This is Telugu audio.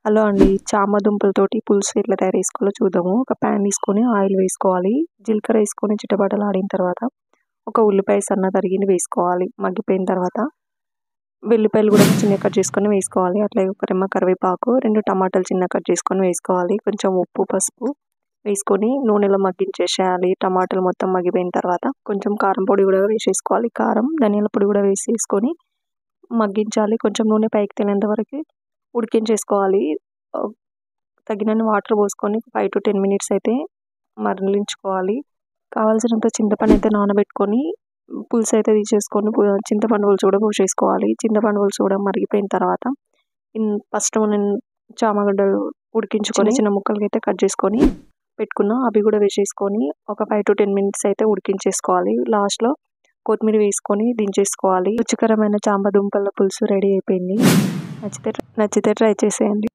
హలో అండి, చామ దుంపలతోటి పులుసు ఎట్లా తయారు చేసుకోవాలో చూద్దాము. ఒక ప్యాన్ తీసుకొని ఆయిల్ వేసుకోవాలి. జీలకర్ర వేసుకొని చిటపటలాడిన తర్వాత ఒక ఉల్లిపాయ సన్న తరిగింది వేసుకోవాలి. మగ్గిపోయిన తర్వాత వెల్లిపాయలు కూడా చిన్న కట్ చేసుకొని వేసుకోవాలి. అట్లాగే ఒక రెమ్మ కరివేపాకు, 2 టమాటాలు చిన్న కట్ చేసుకొని వేసుకోవాలి. కొంచెం ఉప్పు, పసుపు వేసుకొని నూనెలో మగ్గించేసేయాలి. టమాటాలు మొత్తం మగ్గిపోయిన తర్వాత కొంచెం కారం పొడి కూడా వేసేసుకోవాలి. కారం, ధనియాల పొడి కూడా వేసేసుకొని మగ్గించాలి. కొంచెం నూనె పైకి తేలేంత వరకు ఉడికించేసుకోవాలి. తగినన్ని వాటర్ పోసుకొని 5 to 10 మినిట్స్ అయితే మరలించుకోవాలి. కావాల్సినంత చింతపండు అయితే నానబెట్టుకొని పులుసు అయితే తీసేసుకొని చింతపండు పులుసు కూడా పోసేసుకోవాలి. చింతపండు పులుసు కూడా మరిగిపోయిన తర్వాత ఫస్ట్ నేను చామగడ్డలు ఉడికించుకొని చిన్న ముక్కలకి అయితే కట్ చేసుకొని పెట్టుకున్నా. అవి కూడా వేసేసుకొని ఒక 5 to 10 మినిట్స్ అయితే ఉడికించేసుకోవాలి. లాస్ట్లో కొత్తిమీర వేసుకొని దించేసుకోవాలి. రుచికరమైన చామ దుంపల పులుసు రెడీ అయిపోయింది. నచ్చితే ట్రై చేసేయండి.